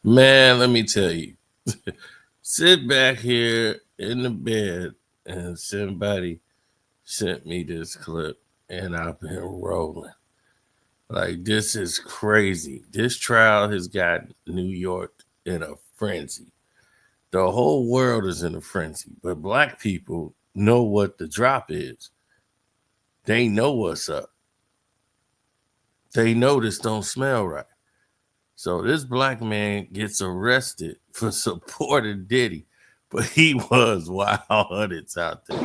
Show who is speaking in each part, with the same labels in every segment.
Speaker 1: Man, let me tell you. Sit back here in the bed and somebody sent me this clip and I've been rolling. Like, this is crazy. This trial has got New York in a frenzy. The whole world is in a frenzy, but black people know what the drop is. They know what's up. They know this don't smell right. So this black man gets arrested for supporting Diddy, but he was wild hundreds out there.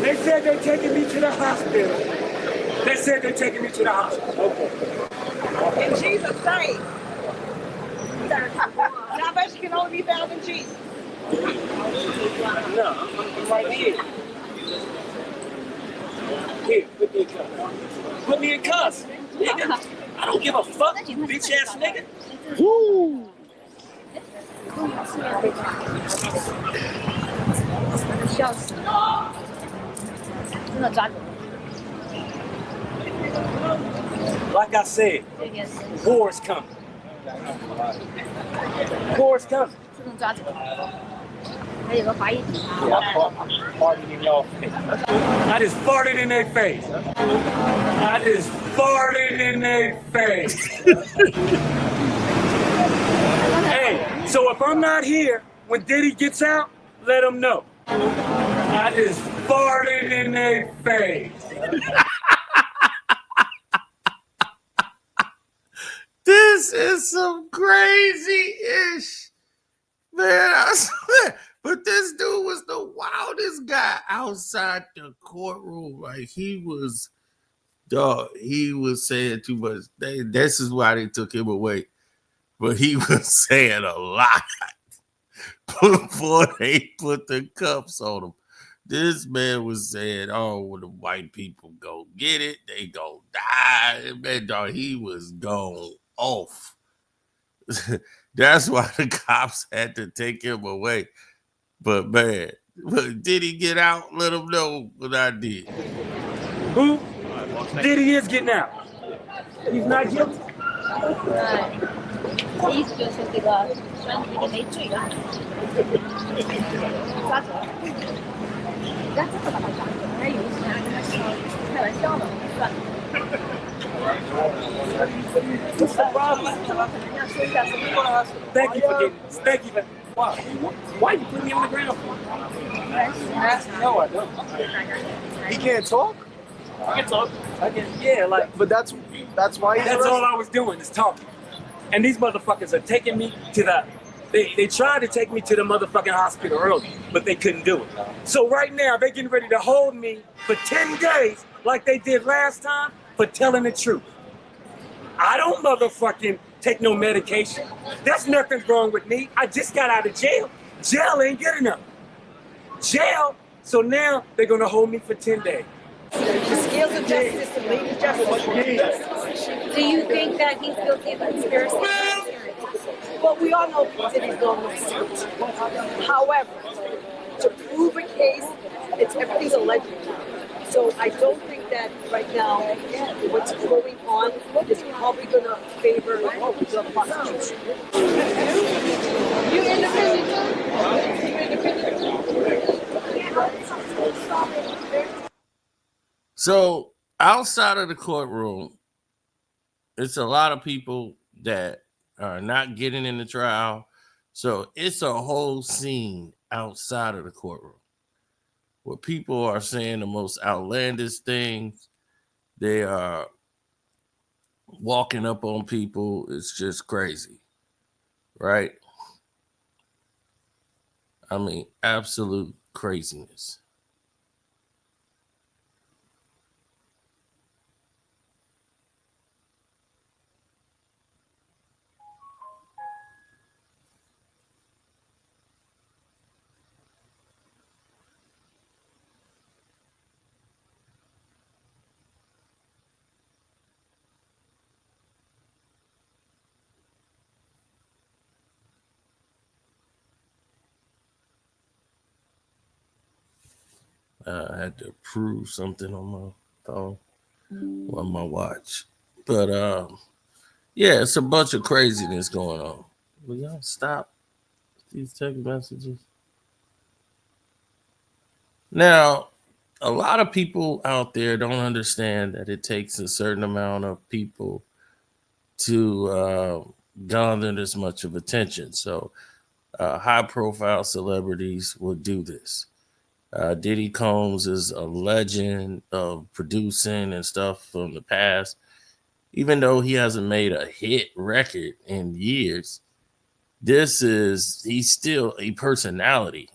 Speaker 2: They said they're taking me to the hospital. They said they're taking me to the hospital. Okay.
Speaker 3: In Jesus' name. Salvation can only be found in Jesus.
Speaker 2: No, I'm right here. Here, put me in cuffs. Put me in cuffs. Nigga, I don't give a fuck, bitch ass nigga. Woo! Like I said, war is coming. War is coming. I just farted in their face. I just farted in their face. Hey, so if I'm not here when Diddy gets out, let him know. I just farted in their face.
Speaker 1: This is some crazy ish, man. I swear. But this dude was the wildest guy outside the courtroom. Like, he was, dog. He was saying too much. This is why they took him away. But he was saying a lot before they put the cuffs on him. This man was saying, "Oh, when the white people go get it, they go die." Man, dog, he was gone off. That's why the cops had to take him away. But man, did he get out? Let him know what I did.
Speaker 2: Who? Diddy is getting out. He's not guilty.
Speaker 4: 意思就是这个虽然你没罪啊，抓走了，人家真的把他抓走了，还以为是拿跟他开玩笑呢，算了。
Speaker 2: What's the problem?
Speaker 4: 可能要说一下什么？
Speaker 2: Thank you for getting. Thank you for. Why you put me on the ground for? No, I don't.
Speaker 5: He can't talk?
Speaker 2: I can talk. I can. Yeah, like.
Speaker 5: But that's why he's
Speaker 2: That's
Speaker 5: arrested.
Speaker 2: all I was doing is talking. And these motherfuckers are taking me to the. They tried to take me to the motherfucking hospital early, but they couldn't do it. So right now they're getting ready to hold me for 10 days, like they did last time, for telling the truth. I don't motherfucking take no medication. There's nothing wrong with me. I just got out of jail. Jail ain't good enough. Jail. So now they're gonna hold me for 10 days.
Speaker 3: The scales of justice and legal justice.
Speaker 4: Do you think that he's guilty of conspiracy?
Speaker 3: Well, we all know that he's going to suit. However, to prove a case, everything's alleged. So I don't think that right now what's going on is probably going to favor the prosecution. You
Speaker 1: So outside of the courtroom, it's a lot of people that are not getting in the trial. So it's a whole scene outside of the courtroom where people are saying the most outlandish things. They are walking up on people. It's just crazy, right? I mean, absolute craziness. I had to prove something on my phone, on my watch. But yeah, it's a bunch of craziness going on. Will y'all stop these text messages? Now, a lot of people out there don't understand that it takes a certain amount of people to garner this much of attention. So high profile celebrities will do this. Diddy Combs is a legend of producing and stuff from the past. Even though he hasn't made a hit record in years, he's still a personality.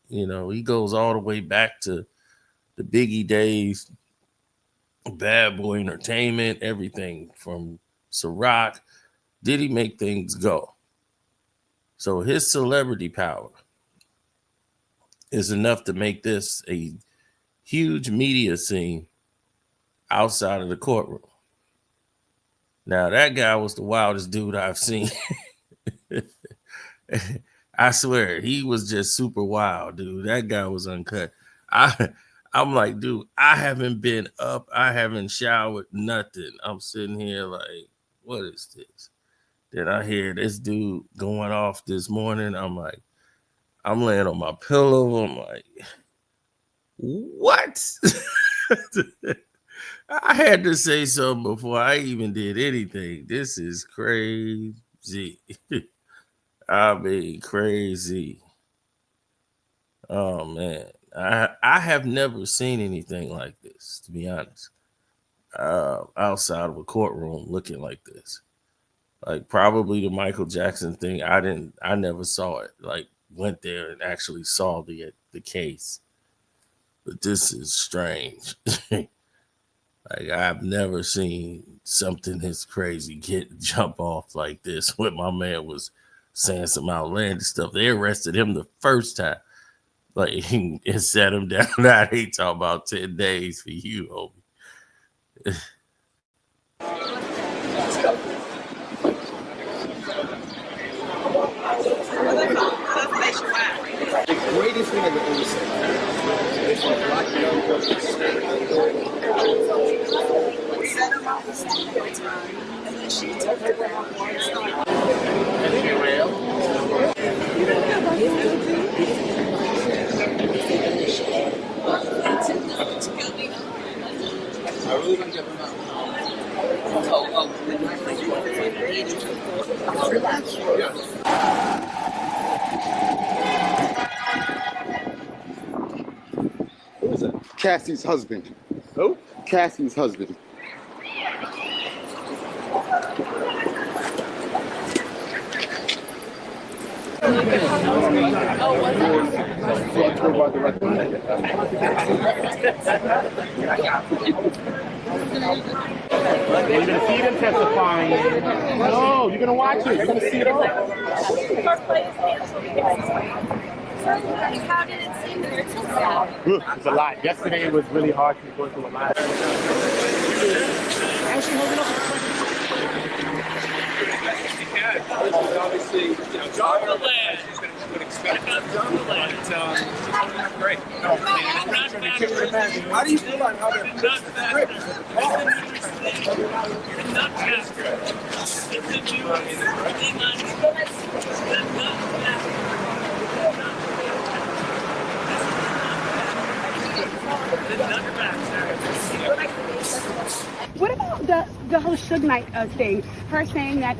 Speaker 1: You know, he goes all the way back to the Biggie days, Bad Boy Entertainment, everything from Ciroc. Did he make things go? So his celebrity power is enough to make this a huge media scene outside of the courtroom. Now, that guy was the wildest dude I've seen. I swear, he was just super wild, dude. That guy was uncut. I'm like, dude, I haven't been up. I haven't showered, nothing. I'm sitting here like, what is this? Then I hear this dude going off this morning. I'm like, I'm laying on my pillow. I'm like, what? I had to say something before I even did anything. This is crazy. I mean, crazy. Oh, man. I have never seen anything like this, to be honest. Outside of a courtroom looking like this. Like probably the Michael Jackson thing. I never saw it. Like went there and actually saw the case. But this is strange. Like I've never seen something this crazy jump off like this when my man was saying some outlandish stuff. They arrested him the first time. Like and set him down. Now they talk about 10 days for you, homie.
Speaker 5: The greatest thing I've ever said is like black set him up the second time, and then she took it around one side. Is she real? I really don't give him up. Who is it? Cassie's husband. Who? Cassie's husband.
Speaker 6: You're gonna see them testifying. No, you're gonna watch it. You're gonna see it all.
Speaker 4: How did it seem to you?
Speaker 6: It's a lot. Yesterday was really hard to go through a lot.
Speaker 2: Obviously, you know, John the land. You would expect John the land. But great.
Speaker 5: How do you feel about how they're
Speaker 7: What about the whole Suge Knight thing? Her saying that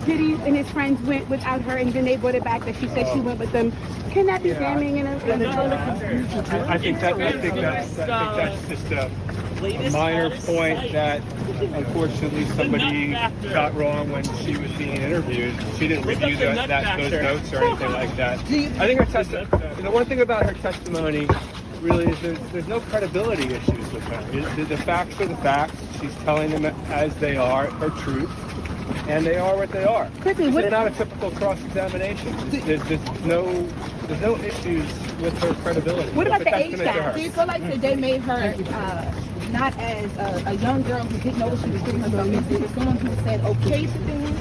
Speaker 7: Diddy and his friends went without her, and then they brought it back that she said she went with them. Can that be damning?
Speaker 6: I think that's just a minor point that unfortunately somebody got wrong when she was being interviewed. She didn't review those notes or anything like that. I think the one thing about her testimony really is there's no credibility issues with her. The facts are the facts. She's telling them as they are, her truth, and they are what they are.
Speaker 7: Quickly,
Speaker 6: they're not a typical cross-examination. There's no issues with her credibility.
Speaker 7: What about the age gap? Do you feel like that they made her not as a young girl who didn't know what she was doing herself? It was someone who said okay to things,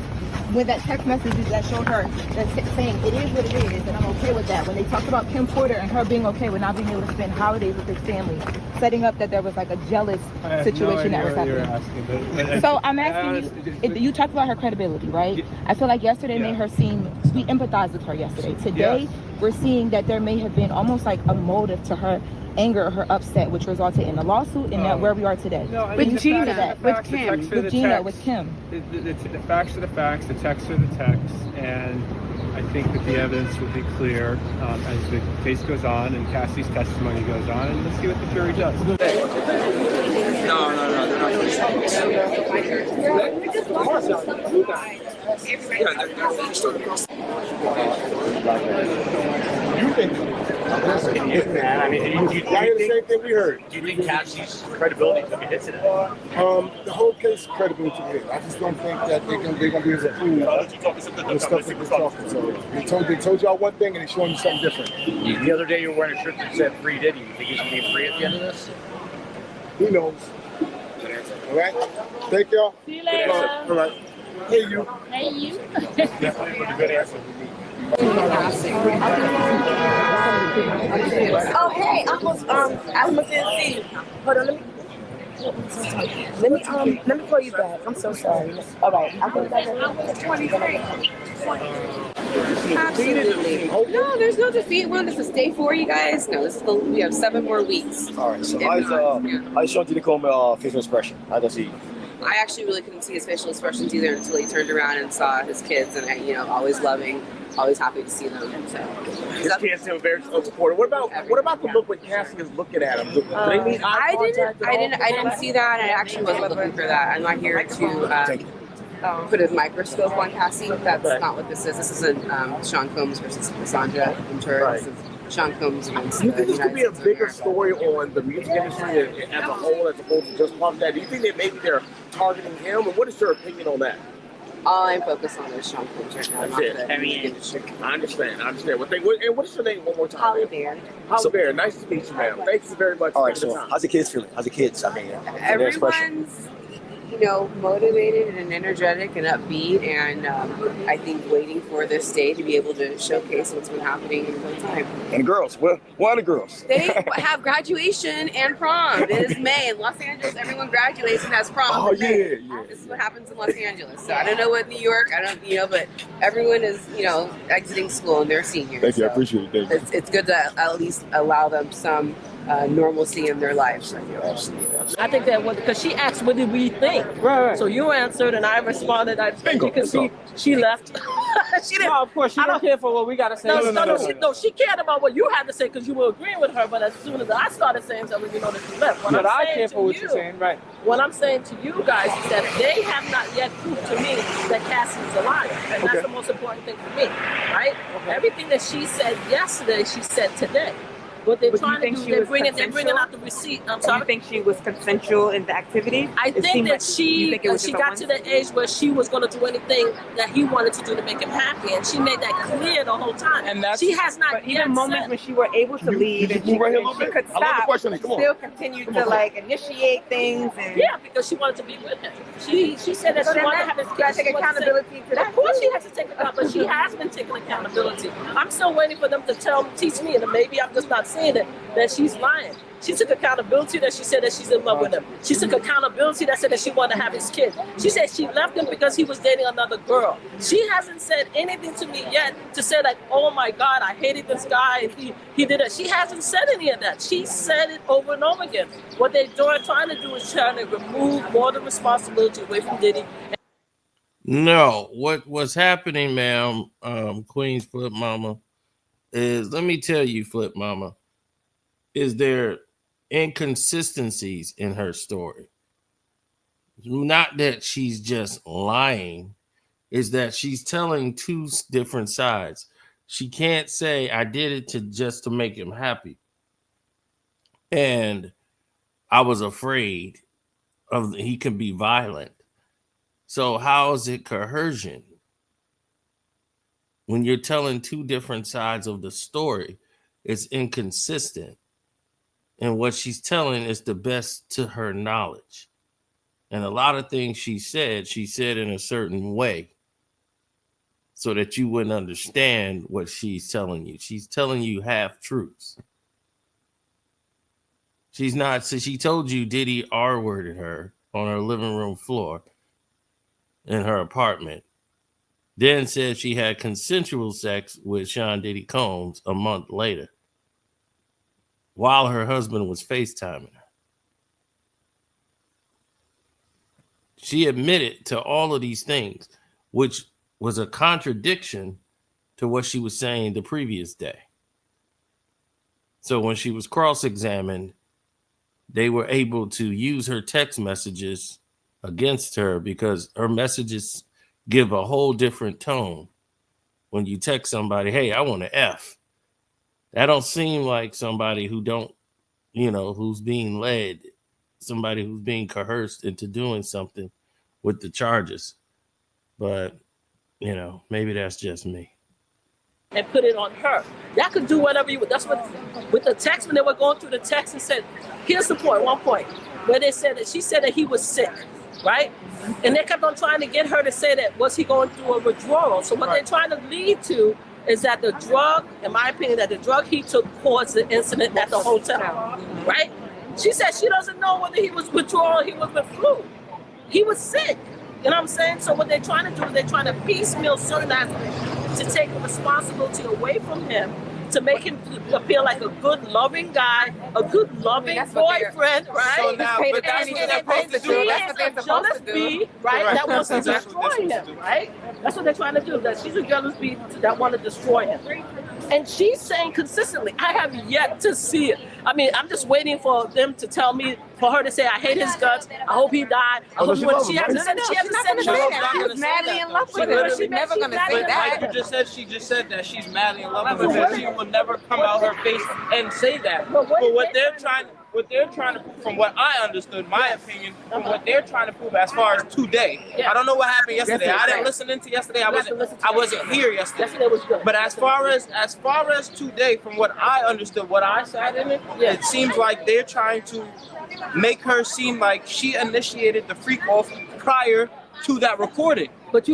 Speaker 4: when that text messages that showed her that's saying it is what it is, and I'm okay with that. When they talked about Kim Porter and her being okay with not being able to spend holidays with his family, setting up that there was like a jealous situation that was happening. So I'm asking you, you talked about her credibility, right? I feel like yesterday made her seem, we empathized with her yesterday. Today, we're seeing that there may have been almost like a motive to her anger or her upset, which resulted in a lawsuit and that where we are today.
Speaker 6: No,
Speaker 7: With Gina, with
Speaker 6: Kim.
Speaker 7: Kim.
Speaker 4: With Kim.
Speaker 6: The facts are the facts, the texts are the texts, and I think that the evidence will be clear as the case goes on and Cassie's testimony goes on, and let's see what the jury does.
Speaker 2: No,
Speaker 8: You think? Man, I mean, you hear the same thing we heard.
Speaker 2: Do you think Cassie's credibility took a hit today?
Speaker 8: The whole case credibility took a hit. I just don't think that they're gonna be able to prove the stuff that they're talking. So they told y'all one thing and they're showing you something different.
Speaker 2: The other day you were wearing a shirt that said "Free Diddy." You think he's gonna be free at the end of this?
Speaker 8: Who knows? All right. Thank y'all.
Speaker 4: See you later.
Speaker 8: All right. Hey you.
Speaker 4: Hey, you.
Speaker 8: Good answer.
Speaker 5: Oh, hey, I almost didn't see you. Hold on, let me call you back. I'm so sorry. All right, I'll call you back.
Speaker 9: Absolutely. No, there's no defeat. Well, this is day 4, you guys. No, we have 7 more weeks.
Speaker 10: All right. So how's Sean Diddy Coleman facial expression? How does he?
Speaker 9: I actually really couldn't see his facial expressions either until he turned around and saw his kids, and always loving, always happy to see them. So
Speaker 11: his kids are very supportive. What about the look when Cassie is looking at him? Do they mean eye contact?
Speaker 9: I didn't see that. I actually wasn't looking for that. I'm not here to put a microscope on Cassie. That's not what this is. This isn't Sean Combs versus Cassandra Ventura.
Speaker 11: Right.
Speaker 9: This is Sean Combs against
Speaker 11: Do you think this could be a
Speaker 9: United States of
Speaker 11: bigger
Speaker 9: America.
Speaker 11: story on the music industry as a whole, as opposed to just Puff Daddy? Do you think that maybe they're targeting him, and what is your opinion on that?
Speaker 9: All I'm focused on is Sean Combs right now.
Speaker 11: That's
Speaker 9: not
Speaker 11: it.
Speaker 9: the music industry.
Speaker 11: I understand. And what is your name one more time?
Speaker 9: Holly Bear.
Speaker 11: Holly Bear. Nice to meet you, ma'am. Thank you very much.
Speaker 10: All right.
Speaker 11: for the
Speaker 10: So
Speaker 11: time.
Speaker 10: how's the kids feeling? How's the kids? I mean, their expression.
Speaker 9: Everyone's, motivated and energetic and upbeat, and I think waiting for this day to be able to showcase what's been happening in real time.
Speaker 10: And girls, what are the girls?
Speaker 9: They have graduation and prom. It is May in Los Angeles. Everyone graduates and has prom.
Speaker 10: Oh,
Speaker 9: in May.
Speaker 10: yeah.
Speaker 9: This is what happens in Los Angeles. So I don't know what New York. But everyone is exiting school and they're seniors.
Speaker 8: Thank you. I
Speaker 9: So
Speaker 8: appreciate it. Thank you.
Speaker 9: it's good to at least allow them some normalcy in their lives.
Speaker 12: I think that because she asked, what did we think? Right. So you answered and I responded. You can see she left. She didn't.
Speaker 2: No, of course, she don't care for what we got to say.
Speaker 12: No, she cared about what you had to say because you were agreeing with her. But as soon as I started saying something, that she left.
Speaker 2: But I care for what you're saying, right?
Speaker 12: What I'm saying to you guys is that they have not yet proved to me that Cassie's a liar. And that's the most important thing for me, right? Okay. Everything that she said yesterday, she said today. What they're trying to do, they're bringing out the receipt. I'm sorry.
Speaker 13: Do you think she was consensual in the activity?
Speaker 12: I think that she got to the age where she was going to do anything that he wanted to do to make him happy, and she made that clear the whole time. And she has not
Speaker 13: but
Speaker 12: yet
Speaker 13: even moments when she were able to leave and she could stop, still continue to initiate things. And
Speaker 12: because she wanted to be with him. She said that she wanted to have his kids.
Speaker 13: Take accountability to that.
Speaker 12: Of course, she has to take accountability, but she has been taking accountability. I'm still waiting for them to teach me, and maybe I'm just not seeing it, that she's lying. She took accountability that she said that she's in love with him. She took accountability that said that she wanted to have his kid. She said she left him because he was dating another girl. She hasn't said anything to me yet to say like, oh my God, I hated this guy and he did it. She hasn't said any of that. She said it over and over again. What they're trying to do is trying to remove more of the responsibility away from Diddy.
Speaker 1: No, what's happening, ma'am, Queen's Flip Mama, is, let me tell you, Flip Mama, is there inconsistencies in her story. Not that she's just lying, is that she's telling two different sides. She can't say, I did it just to make him happy. And I was afraid he can be violent. So how is it coercion? When you're telling two different sides of the story, it's inconsistent. And what she's telling is the best to her knowledge. And a lot of things she said in a certain way. so that you wouldn't understand what she's telling you. She's telling you half truths. She's not. So she told you Diddy R-worded her on her living room floor in her apartment. Then said she had consensual sex with Sean Diddy Combs a month later while her husband was FaceTiming her. She admitted to all of these things, which was a contradiction to what she was saying the previous day. So when she was cross-examined, they were able to use her text messages against her because her messages give a whole different tone. When you text somebody, hey, I want an F. That don't seem like somebody who don't, who's being led, somebody who's being coerced into doing something with the charges. But, maybe that's just me.
Speaker 12: And put it on her. Y'all could do whatever you would. That's what, with the text, when they were going through the text and said, here's the point, one point, where they said that she said that he was sick, right? And they kept on trying to get her to say that, was he going through a withdrawal? So what they're trying to lead to is that the drug, in my opinion, that the drug he took caused the incident at the hotel, right? She said she doesn't know whether he was withdrawal or he was with flu. He was sick. You know what I'm saying? So what they're trying to do is they're trying to piecemeal certain aspects to take the responsibility away from him, to make him appear like a good, loving guy, a good, loving boyfriend, right?
Speaker 11: So now, but that's what they're supposed to do.
Speaker 12: That's what they're supposed to do, right? That wants to destroy him, right? That's what they're trying to do. That she's a jealous bee that want to destroy him. And she's saying consistently, I have yet to see it. I mean, I'm just waiting for them to tell me, for her to say, I hate his guts. I hope he died. I hope she hasn't said that.
Speaker 13: She was madly in love with him. She's never going to say that.
Speaker 14: Like you just said, she just said that she's madly in love with him. She will never come out her face and say that. But what they're trying to prove, from what I understood, my opinion, from what they're trying to prove as far as today. I don't know what happened yesterday. I didn't listen into yesterday. I wasn't here yesterday.
Speaker 12: Yesterday was good.
Speaker 14: But as far as today, from what I understood, what I sat in it, it seems like they're trying to make her seem like she initiated the freak off prior to that recording.
Speaker 12: But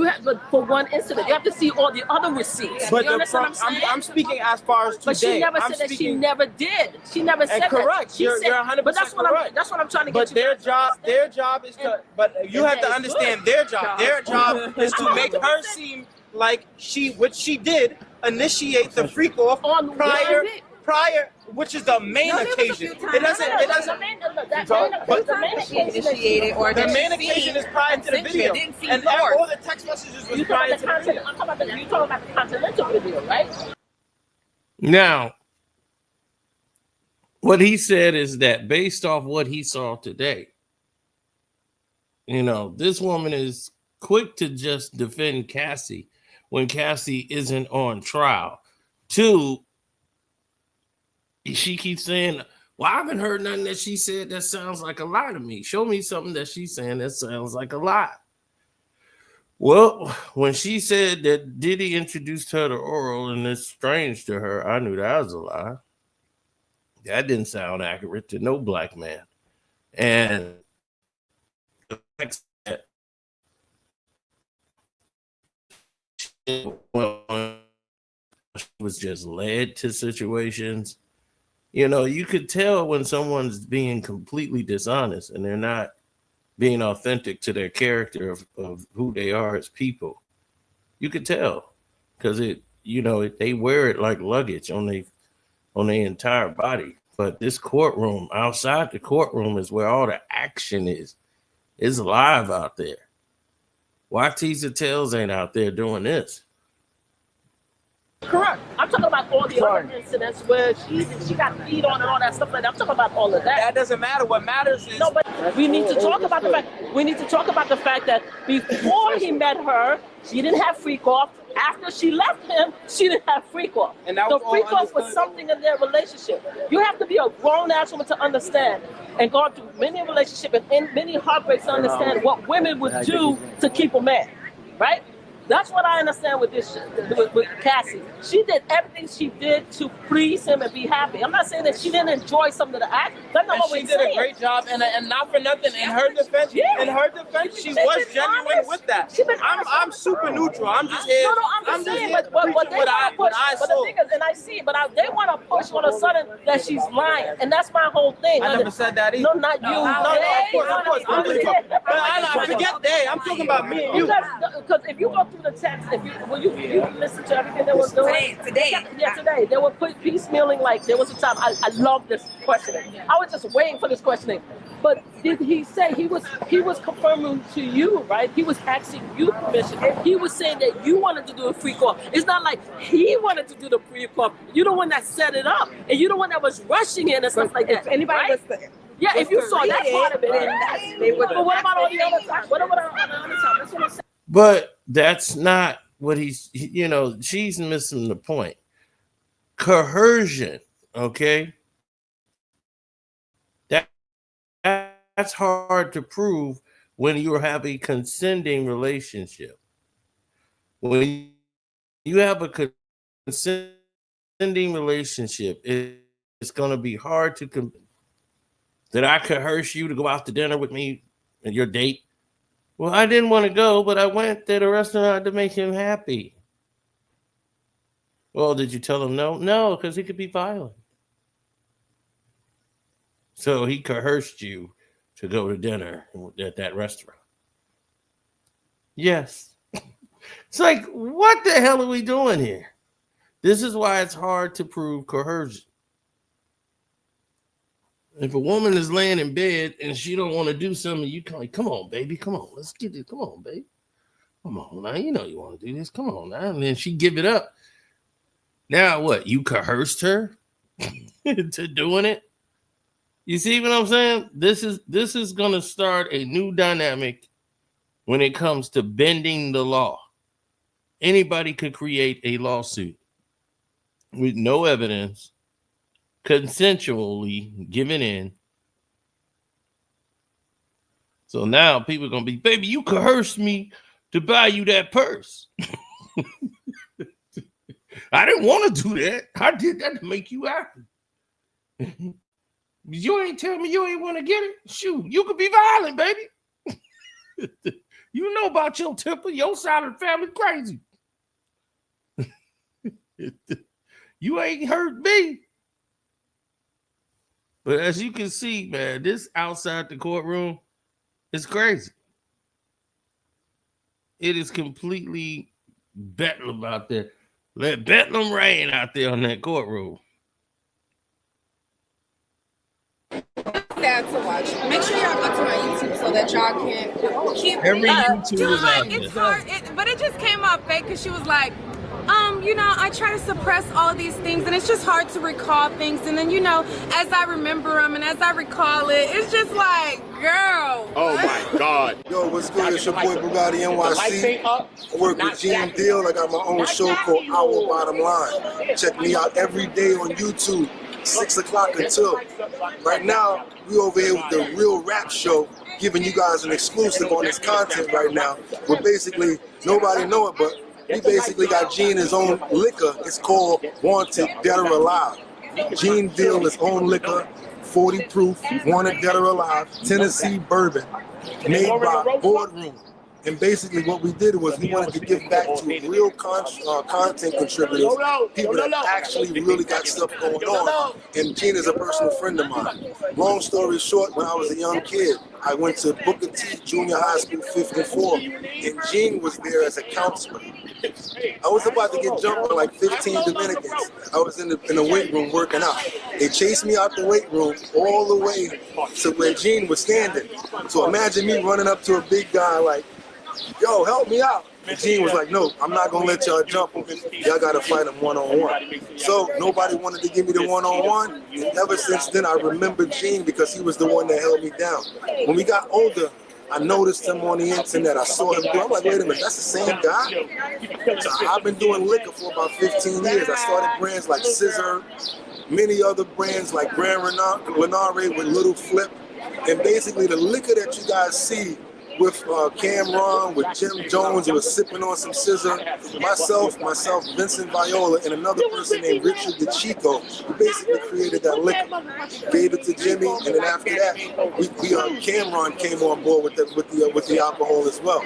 Speaker 12: for one incident, you have to see all the other receipts.
Speaker 14: But I'm speaking as far as today.
Speaker 12: But she never said that she never did. She never said
Speaker 14: correct.
Speaker 12: that.
Speaker 14: You're 100%
Speaker 12: but that's
Speaker 14: correct.
Speaker 12: That's what I'm trying to get.
Speaker 14: But their job is to. But you have to understand their job. Their job is to make her seem like what she did, initiate the freak off prior, which is the main occasion. It doesn't. But
Speaker 13: the main initiated, or
Speaker 14: the main occasion is prior to the video, and all the text messages was prior to the video.
Speaker 12: I'm talking about the Continental video, right?
Speaker 1: Now, what he said is that based off what he saw today, this woman is quick to just defend Cassie when Cassie isn't on trial. Two, she keeps saying, well, I haven't heard nothing that she said that sounds like a lie to me. Show me something that she's saying that sounds like a lie. Well, when she said that Diddy introduced her to oral and it's strange to her, I knew that was a lie. That didn't sound accurate to no black man. And the fact that she was just led to situations. You could tell when someone's being completely dishonest and they're not being authentic to their character of who they are as people. You could tell because they wear it like luggage on their entire body. But this courtroom, outside the courtroom, is where all the action is. It's live out there. Why Teaser Tails ain't out there doing this?
Speaker 12: Correct. I'm talking about all the other incidents where she got beat on and all that stuff like that. I'm talking about all of that.
Speaker 14: That doesn't matter. What matters is
Speaker 12: but we need to talk about the fact. We need to talk about the fact that before he met her, she didn't have freak off. After she left him, she didn't have freak off.
Speaker 14: And that
Speaker 12: so freak off was something in their relationship. You have to be a grown ass woman to understand and go through many relationships and many heartbreaks to understand what women would do to keep a man, right? That's what I understand with this with Cassie. She did everything she did to please him and be happy. I'm not saying that she didn't enjoy some of the act. That's not
Speaker 14: And
Speaker 12: what
Speaker 14: she
Speaker 12: we're
Speaker 14: did
Speaker 12: saying.
Speaker 14: a great job, and not for nothing. In her defense, she was genuine with that. I'm super neutral. I'm just here.
Speaker 12: No, I'm just saying, but they
Speaker 14: what I
Speaker 12: want to push.
Speaker 14: I
Speaker 12: But the
Speaker 14: saw.
Speaker 12: thing is, and I see it, but they want to push all of a sudden that she's lying, and that's my whole thing.
Speaker 14: I never said that either.
Speaker 12: No, not you.
Speaker 14: No, of course. I'm just talking. I forget they. I'm talking about me and you.
Speaker 12: Because if you go through the text, if you listen to everything they was doing today, they were piecemealing. Like there was a time I love this questioning. I was just waiting for this questioning. But did he say he was confirming to you, right? He was asking you permission. He was saying that you wanted to do a free call. It's not like he wanted to do the free call. You're the one that set it up, and you're the one that was rushing it and stuff like that.
Speaker 13: If anybody
Speaker 12: right?
Speaker 13: was to,
Speaker 12: yeah, if you saw that part of it,
Speaker 13: then they would.
Speaker 12: But what about all the other time? What about on the other side? That's what I'm saying.
Speaker 1: But that's not what she's missing the point. Coercion, okay? That's hard to prove when you have a consenting relationship. When you have a consenting relationship, it's going to be hard to convince. Did I coerce you to go out to dinner with me and your date? Well, I didn't want to go, but I went to the restaurant to make him happy. Well, did you tell him no? No, because he could be violent. So he coerced you to go to dinner at that restaurant. Yes. It's like, what the hell are we doing here? This is why it's hard to prove coercion. If a woman is laying in bed and she don't want to do something, you can like, come on, baby, come on, let's get it. Come on, baby. Come on now, you know you want to do this. Come on now. And then she give it up. Now what? You coerced her to doing it? You see what I'm saying? This is gonna start a new dynamic when it comes to bending the law. Anybody could create a lawsuit with no evidence, consensually given in. So now people are gonna be, baby, you coerced me to buy you that purse. I didn't want to do that. I did that to make you happy. You ain't tell me you ain't want to get it. Shoot, you could be violent, baby. You know about your temper. Your side of the family crazy. You ain't hurt me. But as you can see, man, this outside the courtroom is crazy. It is completely bedlam out there. Let bedlam rain out there on that courtroom.
Speaker 13: Sad to watch. Make sure y'all go to my YouTube so that y'all can keep
Speaker 1: Every YouTube is out
Speaker 15: It's
Speaker 1: there.
Speaker 15: hard, but it just came out fake because she was like, I try to suppress all these things, and it's just hard to recall things. And then, as I remember them and as I recall it, it's just like, girl.
Speaker 8: Oh my God. Yo, what's good? It's your boy Bugatti NYC. I work with Gene Deal. I got my own show called Our Bottom Line. Check me out every day on YouTube, 6 o'clock until. Right now, we over here with the Real Rap Show, giving you guys an exclusive on this content right now. But basically, nobody know it, but he basically got Gene his own liquor. It's called Wanted Dead or Alive. Gene Deal his own liquor, 40 proof, Wanted Dead or Alive, Tennessee bourbon, made by Boardroom. And basically what we did was we wanted to give back to real content contributors, people that actually really got stuff going on. And Gene is a personal friend of mine. Long story short, when I was a young kid, I went to Booker T Junior High School 54, and Gene was there as a counselor. I was about to get jumped by like 15 Dominicans. I was in the weight room working out. They chased me out the weight room all the way to where Gene was standing. So imagine me running up to a big guy like, yo, help me out. And Gene was like, no, I'm not going to let y'all jump him. Y'all got to fight him one-on-one. So nobody wanted to give me the one-on-one. And ever since then, I remember Gene because he was the one that held me down. When we got older, I noticed him on the internet. I saw him do. I'm like, wait a minute, that's the same guy? So I've been doing liquor for about 15 years. I started brands like Scissor, many other brands like Grand Renare with Little Flip. And basically the liquor that you guys see with Cameron, with Jim Jones, who was sipping on some scissor. Myself, Vincent Viola, and another person named Richard DeChico, who basically created that liquor. Gave it to Jimmy, and then after that, Cameron came on board with the alcohol as well.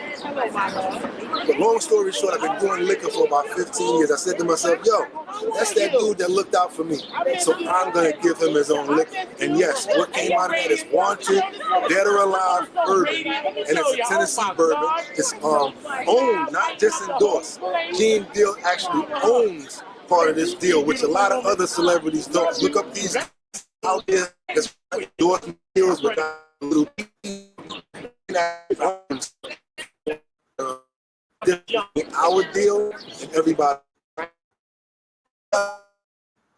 Speaker 8: But long story short, I've been doing liquor for about 15 years. I said to myself, yo, that's that dude that looked out for me. So I'm gonna give him his own liquor. And yes, what came out of that is Wanted, Dead or Alive Bourbon. And it's a Tennessee bourbon. It's owned, not just endorsed. Gene Deal actually owns part of this deal, which a lot of other celebrities don't. Look up these out there that's endorsement deals with little our deal and everybody.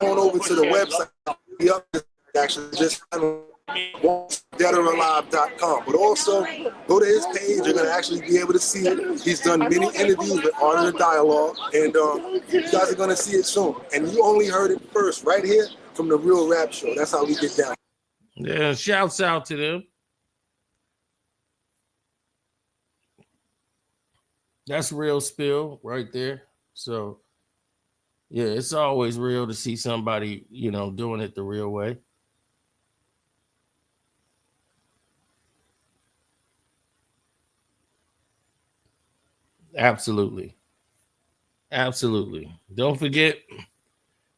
Speaker 8: Going over to the website, actually just deadoralive.com. But also go to his page. You're gonna actually be able to see it. He's done many interviews with Art of the Dialogue, and you guys are gonna see it soon. And you only heard it first right here from the Real Rap Show. That's how we get down.
Speaker 1: Yeah, shouts out to them. That's real spill right there. So yeah, it's always real to see somebody, doing it the real way. Absolutely. Absolutely. Don't forget,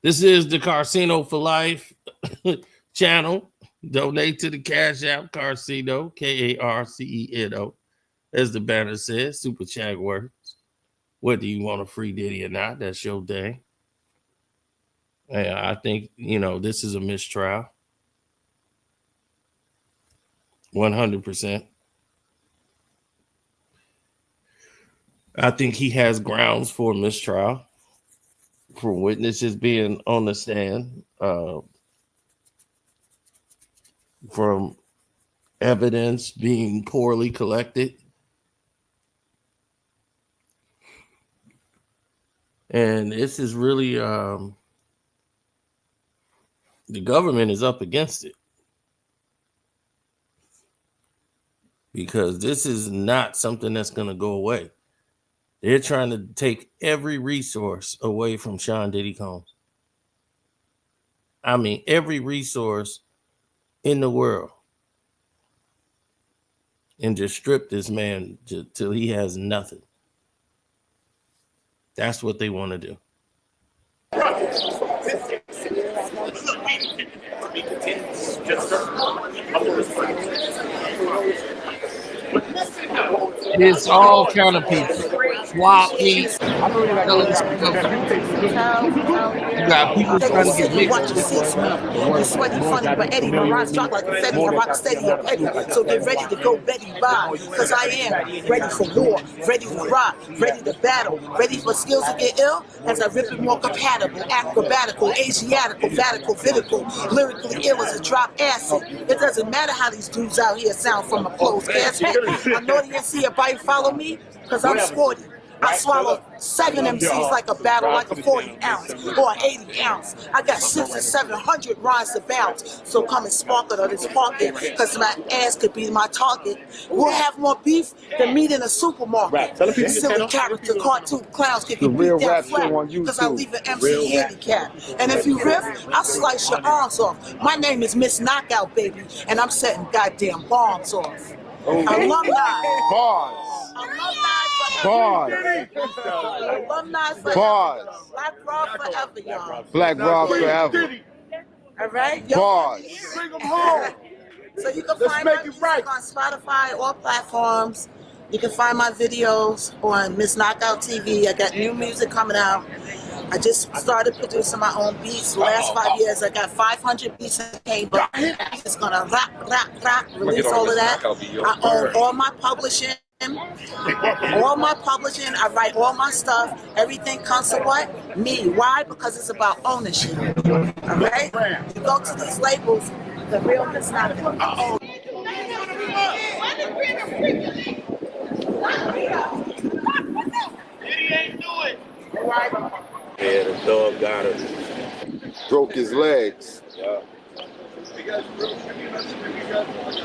Speaker 1: this is the Carcino for Life channel. Donate to the Cash App Carcino, Karceno, as the banner says. Super chat works. Whether you want a free Diddy or not, that's your day. Yeah, I think, this is a mistrial. 100%. I think he has grounds for mistrial, for witnesses being on the stand, from evidence being poorly collected. And this is really, the government is up against it. Because this is not something that's going to go away. They're trying to take every resource away from Sean Diddy Combs. I mean, every resource in the world. And just strip this man till he has nothing. That's what they want to do. It's all kind of people. Swap meets. You got people trying to get mixed.
Speaker 16: You're sweaty, funny, but Eddie Morales rock like a Fetty, rock steady and petty. So get ready to go Betty Bye, cause I am ready for war, ready to rock, ready to battle, ready for skills to get ill as I rip it more compatible, acrobatical, Asiatical, vatical, vitical, lyrically ill as a drop acid. It doesn't matter how these dudes out here sound from a closed casket. I know you see a bite follow me, cause I'm sporty. I swallow 7 MCs like a battle, like a 40 ounce or an 80 ounce. I got 600 and 700 rhymes to bounce. So come and spark it or this pocket, cause my ass could be my target. We'll have more beef than meat in a supermarket. Silly character, cartoon clowns can get beat down flat, cause I leave an MC handicap. And if you riff, I'll slice your arms off. My name is Miss Knockout, baby, and I'm setting goddamn bombs off. Alumni. Alumni forever. Black Rob forever, y'all.
Speaker 17: Black Rob forever.
Speaker 16: All right?
Speaker 17: Bars.
Speaker 16: Bring them home. So you can find my music on Spotify, all platforms. You can find my videos on Miss Knockout TV. I got new music coming out. I just started producing my own beats. The last 5 years, I got 500 beats in the table. It's gonna rock, release all of that. I own all my publishing. I write all my stuff. Everything comes to what? Me. Why? Because it's about ownership. All right? You go to these labels, the real Miss Knockout.
Speaker 17: Yeah, the dog got him. Broke his legs. Yeah.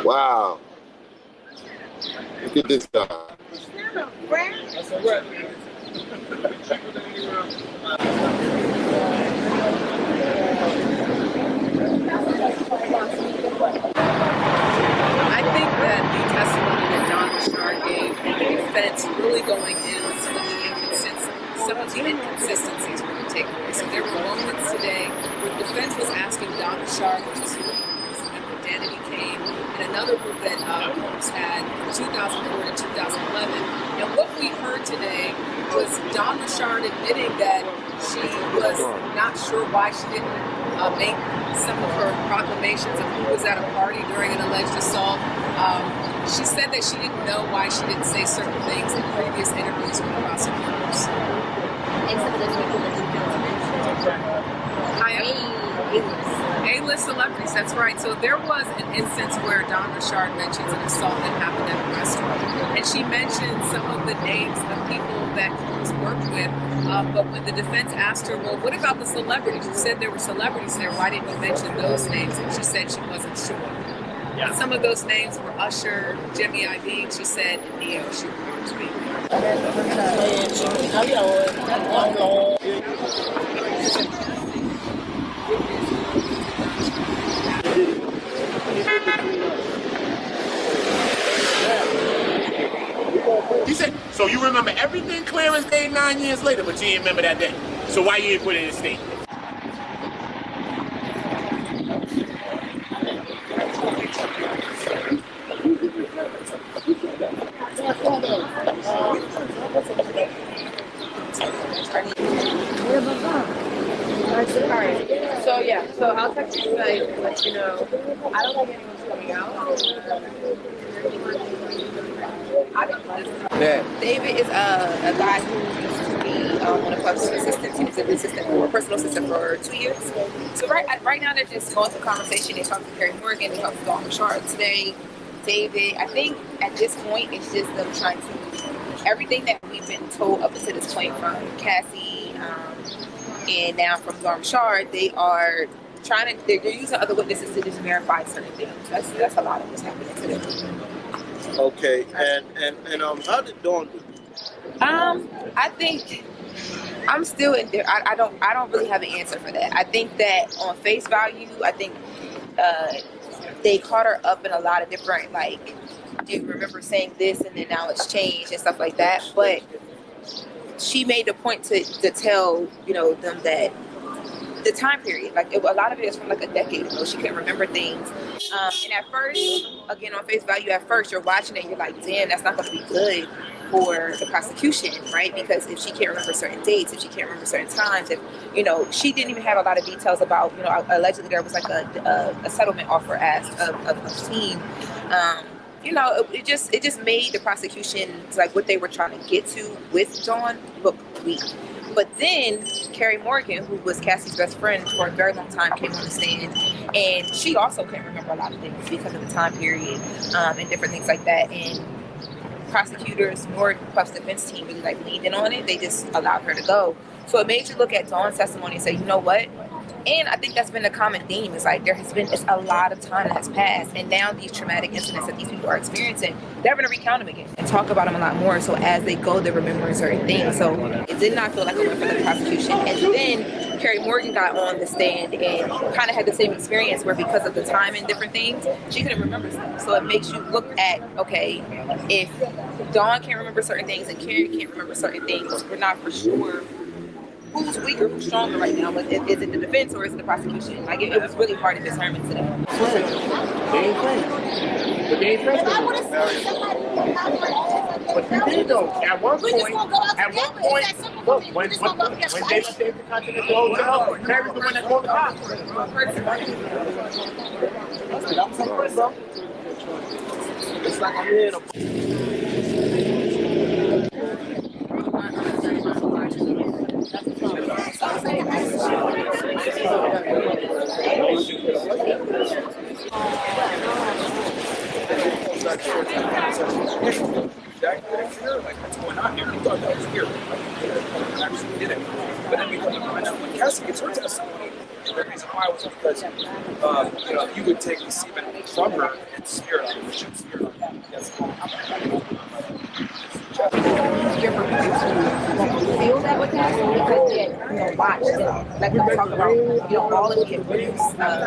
Speaker 17: Wow. Look at this guy.
Speaker 14: That's a wrap.
Speaker 9: I think that the testimony that John Bouchard gave and the defense really going in on some of the inconsistencies were the takeaway. So there were moments today where the defense was asking John Bouchard whose identity came, and another group that Holmes had from 2004 to 2011. And what we heard today was John Bouchard admitting that she was not sure why she didn't make some of her proclamations of who was at a party during an alleged assault. She said that she didn't know why she didn't say certain things in previous interviews with prosecutors.
Speaker 18: And some of those people that you don't mention.
Speaker 9: A-list celebrities, that's right. So there was an instance where Don Bouchard mentions an assault that happened at a restaurant. And she mentioned some of the names of people that Combs worked with. But when the defense asked her, well, what about the celebrities? You said there were celebrities there. Why didn't you mention those names? And she said she wasn't sure. Yeah. And some of those names were Usher, Jimmy Iovine, she said, and Neo Shoe Crosby.
Speaker 11: He said, so you remember everything Clarence Day 9 years later, but you didn't remember that day. So why you didn't put it in a statement?
Speaker 9: Alright, so yeah, so I'll text you tonight and let you know. I don't think anyone's coming out.
Speaker 13: Yeah. David is a guy who used to be one of Puff's assistants. He was an assistant for personal assistant for 2 years. So right now they're just going through conversation. They talked to Perry Morgan, they talked to Dawn Bouchard today. David, I think at this point it's just them trying to everything that we've been told up until this point from Cassie and now from Dawn Bouchard, they are trying to they're using other witnesses to just verify certain things. That's a lot of what's happening today.
Speaker 17: Okay, and how did Dawn do?
Speaker 13: I think I'm still in there. I don't really have an answer for that. I think that on face value, I think they caught her up in a lot of different like, do you remember saying this and then now it's changed and stuff like that. But she made the point to tell them that the time period, like a lot of it is from like a decade ago. She couldn't remember things, and at first, again on face value, at first you're watching it, you're like, damn, that's not going to be good for the prosecution, right? Because if she can't remember certain dates, if she can't remember certain times, if she didn't even have a lot of details about, allegedly there was like a settlement offer asked of the team. It just made the prosecution, like what they were trying to get to with Dawn, look weak. But then Carrie Morgan, who was Cassie's best friend for a very long time, came on the stand, and she also can't remember a lot of things because of the time period and different things like that. And prosecutors nor Puff's defense team really like leaned in on it. They just allowed her to go. So it made you look at Dawn's testimony and say, you know what? And I think that's been a common theme. It's like it's a lot of time that has passed, and now these traumatic incidents that these people are experiencing, they're going to recount them again and talk about them a lot more. So as they go, they're remembering certain things. So it did not feel like a win for the prosecution. And then Carrie Morgan got on the stand and kind of had the same experience where because of the time and different things, she couldn't remember stuff. So it makes you look at, okay, if Dawn can't remember certain things and Carrie can't remember certain things, we're not for sure who's weaker, who's stronger right now. But is it the defense or is it the prosecution? Like it was really hard to determine today.
Speaker 11: They ain't friends. But they ain't friends. But you did though. At one point, look, when they left the Intercontinental Hotel, Carrie's the one that called the cops. It's like I'm here to...
Speaker 19: Like, what's going on here? He thought that was weird. Actually did it. But then we come to find out when Cassie gets her testimony, the reason why was because you would take the semen from her and sear it. You should sear it. Yes.
Speaker 13: because yet, watch them. Let them talk about, all of the abuse that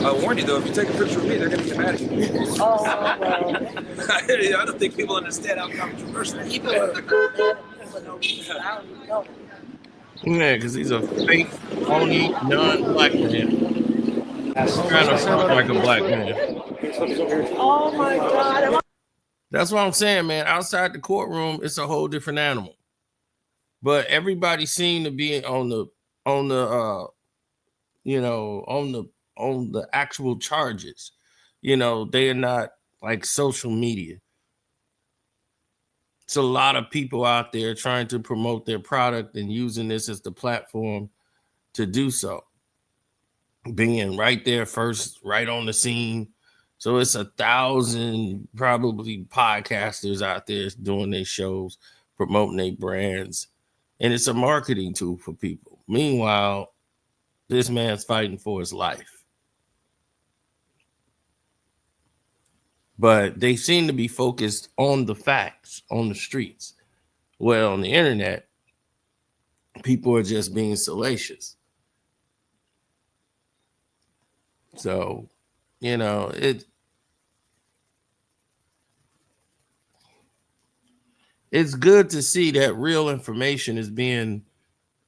Speaker 19: I warned you though, if you take a picture of me, they're gonna get mad at you.
Speaker 13: Oh, well.
Speaker 19: I don't think people understand how controversial.
Speaker 13: People are mad at me for no reason. I don't even know.
Speaker 1: Yeah, because he's a fake, phony, non-black man. Trying to front like a black man.
Speaker 12: Oh my God.
Speaker 1: That's what I'm saying, man. Outside the courtroom, it's a whole different animal. But everybody seemed to be on the on the actual charges. They are not like social media. It's a lot of people out there trying to promote their product and using this as the platform to do so. Being right there first, right on the scene. So it's 1,000 probably podcasters out there doing their shows, promoting their brands. And it's a marketing tool for people. Meanwhile, this man's fighting for his life. But they seem to be focused on the facts on the streets. Well, on the internet, people are just being salacious. So, it's good to see that real information is being,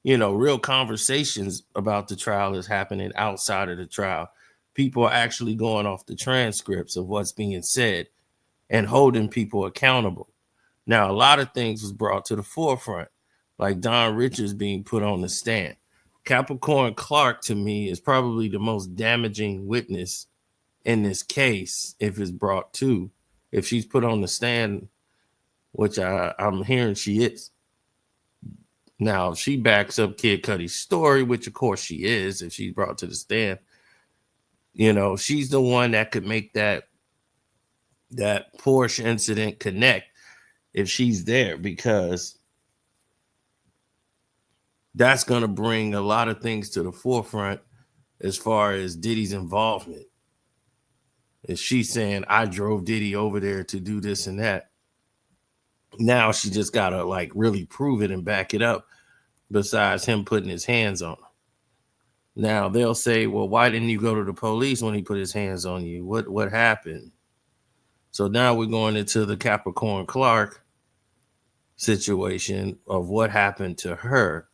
Speaker 1: real conversations about the trial is happening outside of the trial. People are actually going off the transcripts of what's being said and holding people accountable. Now, a lot of things was brought to the forefront, like Don Richards being put on the stand. Capricorn Clark, to me, is probably the most damaging witness in this case if it's brought to. If she's put on the stand, which I'm hearing she is. Now, if she backs up Kid Cudi's story, which of course she is, if she's brought to the stand, she's the one that could make that Porsche incident connect if she's there, because that's going to bring a lot of things to the forefront as far as Diddy's involvement. If she's saying, I drove Diddy over there to do this and that, now she just got to really prove it and back it up, besides him putting his hands on her. Now they'll say, well, why didn't you go to the police when he put his hands on you? What happened? So now we're going into the Capricorn Clark situation of what happened to her.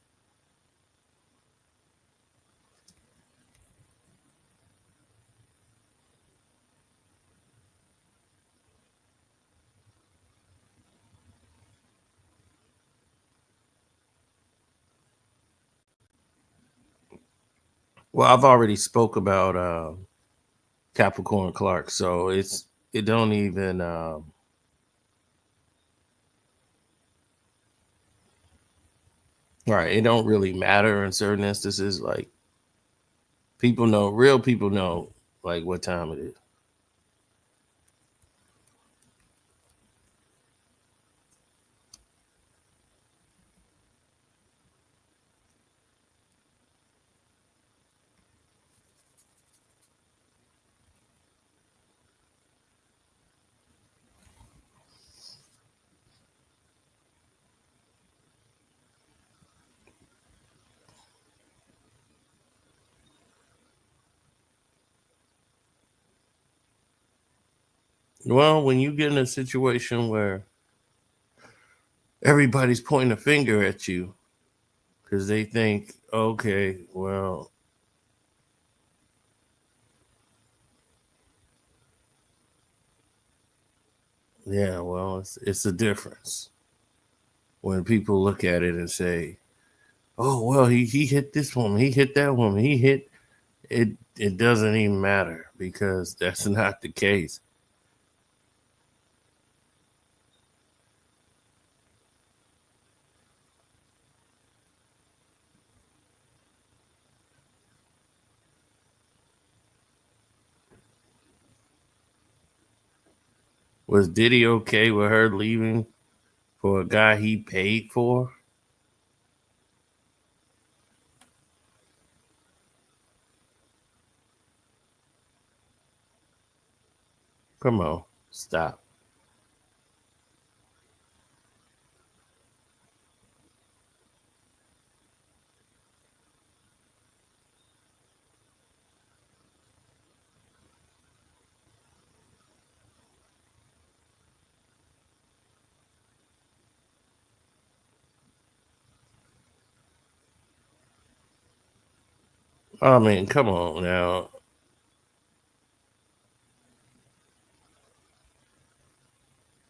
Speaker 1: Well, I've already spoke about Capricorn Clark, so it don't even right. It don't really matter in certain instances. Like real people know what time it is. Well, when you get in a situation where everybody's pointing a finger at you because they think, okay, well, yeah, well, it's a difference when people look at it and say, oh, well, he hit this woman, he hit that woman, he hit it. It doesn't even matter, because that's not the case. Was Diddy okay with her leaving for a guy he paid for? Come on, stop. I mean, come on now.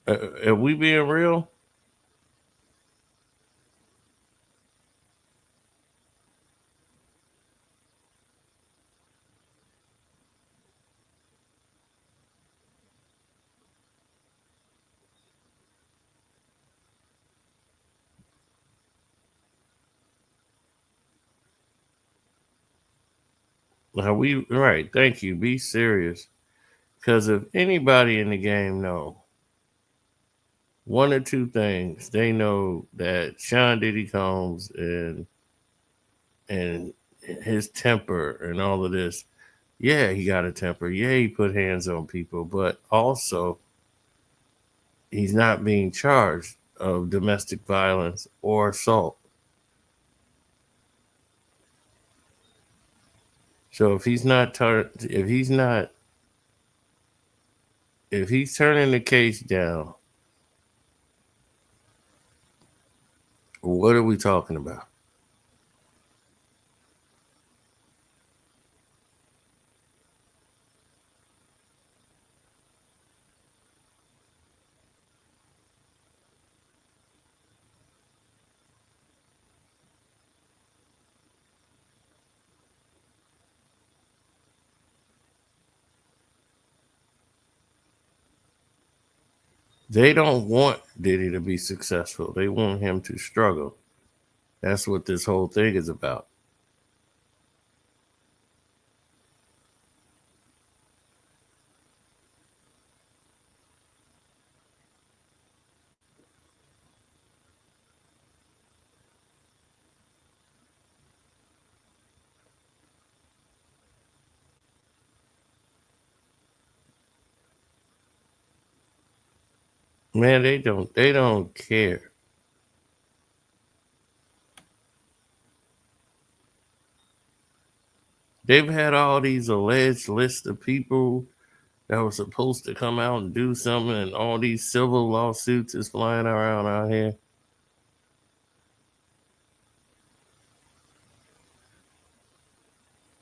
Speaker 1: Are we being real? Are we right? Thank you. Be serious. Because if anybody in the game know one or two things, they know that Sean Diddy Combs and his temper and all of this. Yeah, he got a temper. Yeah, he put hands on people, but also he's not being charged of domestic violence or assault. So if he's turning the case down, what are we talking about? They don't want Diddy to be successful. They want him to struggle. That's what this whole thing is about. Man, they don't care. They've had all these alleged lists of people that were supposed to come out and do something, and all these civil lawsuits is flying around out here.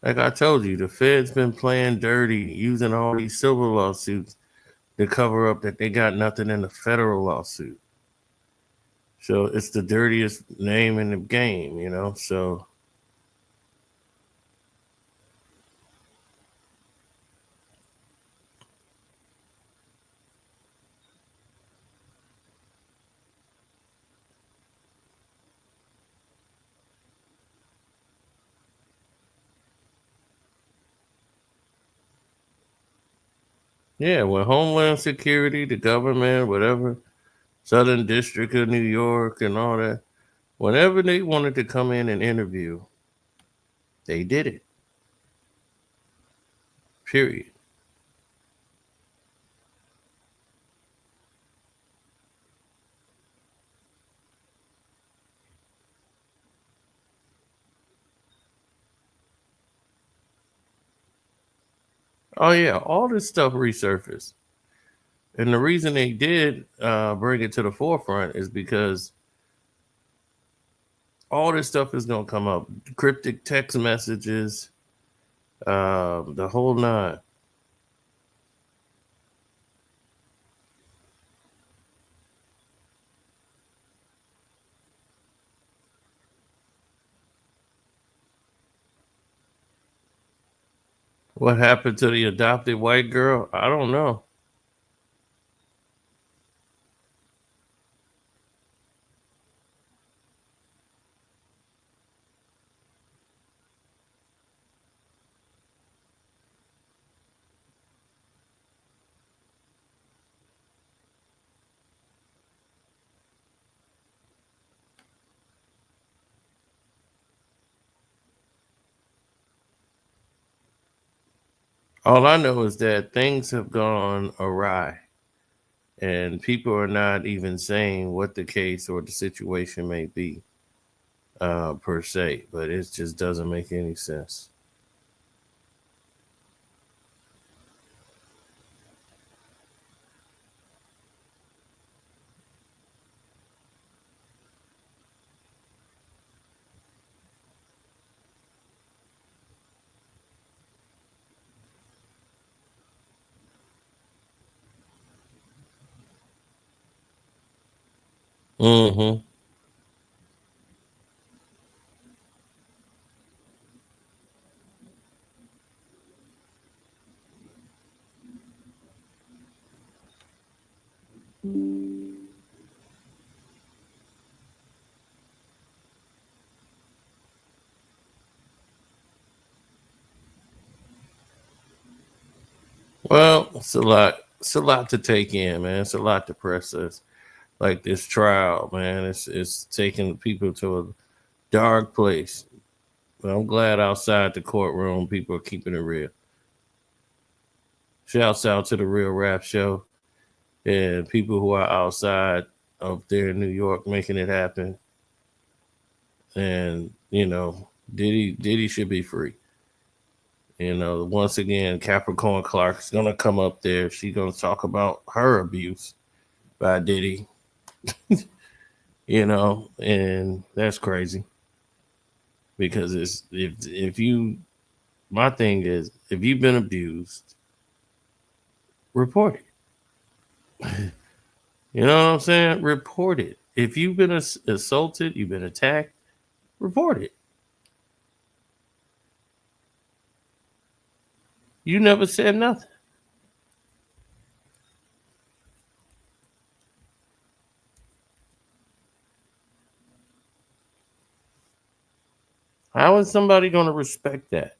Speaker 1: Like I told you, the Fed's been playing dirty, using all these civil lawsuits to cover up that they got nothing in the federal lawsuit. So it's the dirtiest name in the game, you know. So yeah, with Homeland Security, the government, whatever, Southern District of New York, and all that, whenever they wanted to come in and interview, they did it. Period. Oh yeah, all this stuff resurfaced, and the reason they did bring it to the forefront is because all this stuff is gonna come up. Cryptic text messages, the whole nine. What happened to the adopted white girl? I don't know. All I know is that things have gone awry, and people are not even saying what the case or the situation may be, per se. But it just doesn't make any sense. Mm-hmm. Well, it's a lot. It's a lot to take in, man. It's a lot to process. Like this trial, man. It's taking people to a dark place. But I'm glad outside the courtroom, people are keeping it real. Shouts out to the Real Rap Show and people who are outside up there in New York making it happen. And Diddy should be free. Once again, Capricorn Clark is gonna come up there. She's gonna talk about her abuse by Diddy. And that's crazy because it's if you my thing is if you've been abused, report it. You know what I'm saying? Report it. If you've been assaulted, you've been attacked, report it. You never said nothing. How is somebody going to respect that?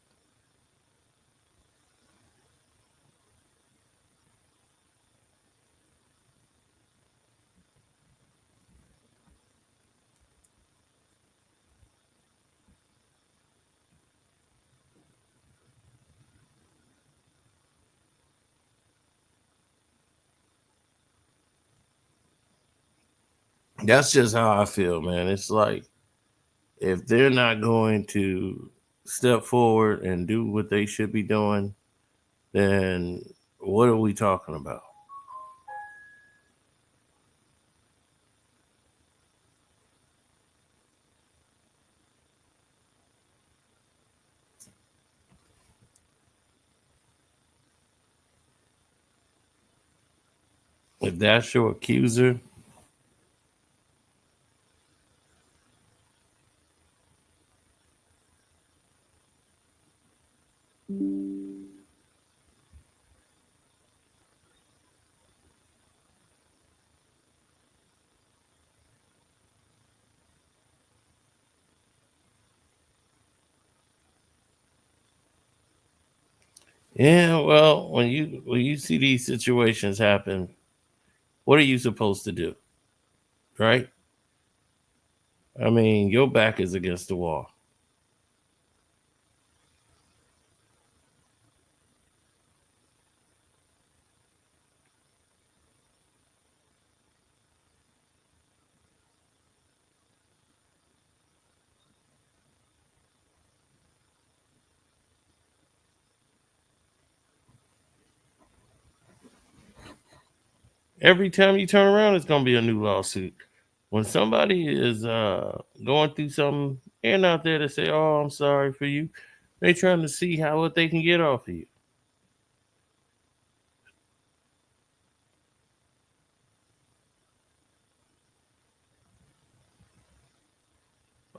Speaker 1: That's just how I feel, man. It's like if they're not going to step forward and do what they should be doing, then what are we talking about? If that's your accuser, yeah, well, when you see these situations happen, what are you supposed to do? Right? I mean, your back is against the wall. Every time you turn around, it's gonna be a new lawsuit. When somebody is going through something, they're not there to say, "Oh, I'm sorry for you." They're trying to see what they can get off of you.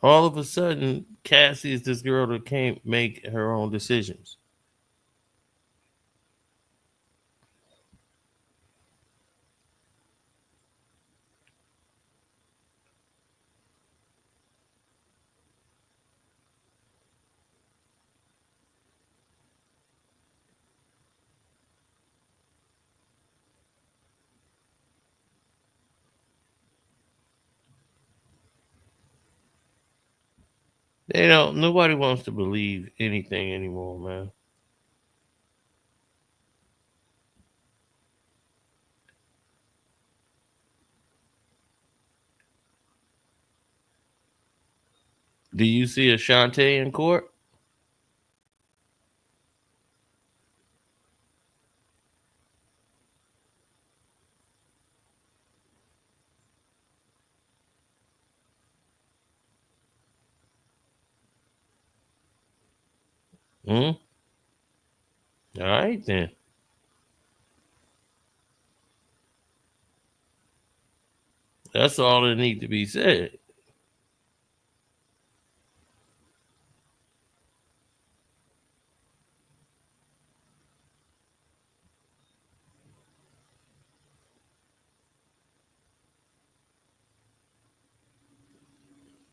Speaker 1: All of a sudden, Cassie is this girl that can't make her own decisions. They don't. Nobody wants to believe anything anymore, man. Do you see Ashanti in court? All right, then. That's all that needs to be said.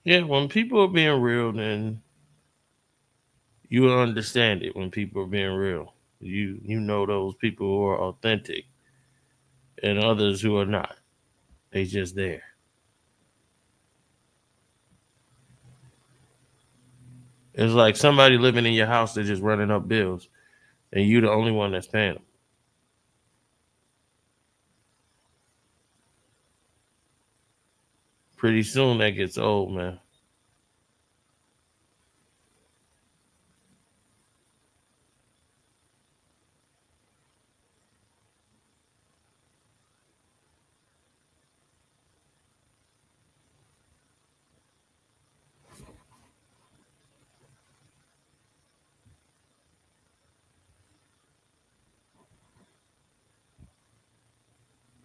Speaker 1: Yeah, when people are being real, then you will understand it. When people are being real, you know those people who are authentic, and others who are not. They just there. It's like somebody living in your house that's just running up bills, and you the only one that's paying them. Pretty soon that gets old, man.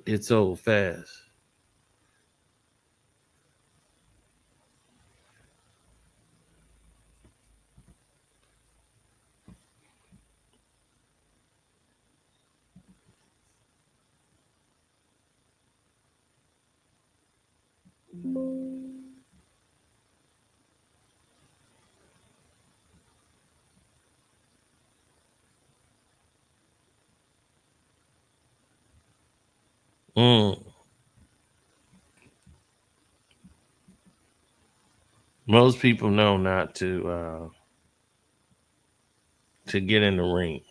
Speaker 1: It's old fast. Most people know not to get in the ring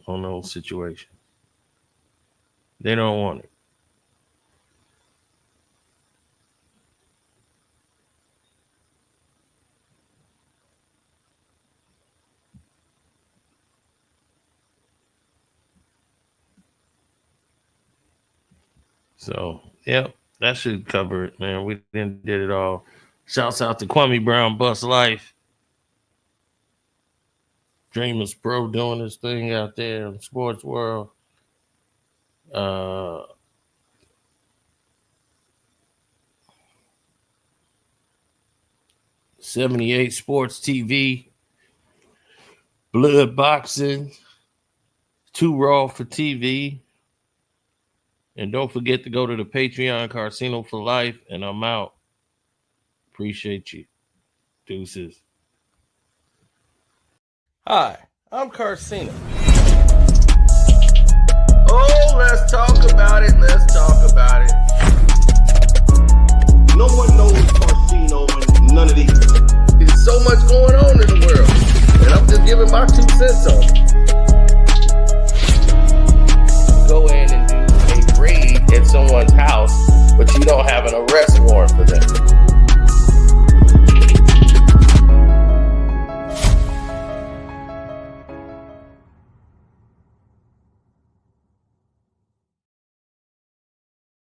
Speaker 1: on those situations. They don't want it. So, yep, that should cover it, man. We did it all. Shouts out to Kwame Brown, Bust Life. Dreamers Pro doing his thing out there in the sports world. 78 Sports TV, Blood Boxing, 2 Raw for TV. And don't forget to go to the Patreon, Carsino for Life. And I'm out. Appreciate you. Deuces. Hi, I'm Carsino. Oh, let's talk about it. Let's talk about it.
Speaker 8: No one knows Carsino and none of these.
Speaker 1: There's so much going on in the world. And I'm just giving my 2 cents on it.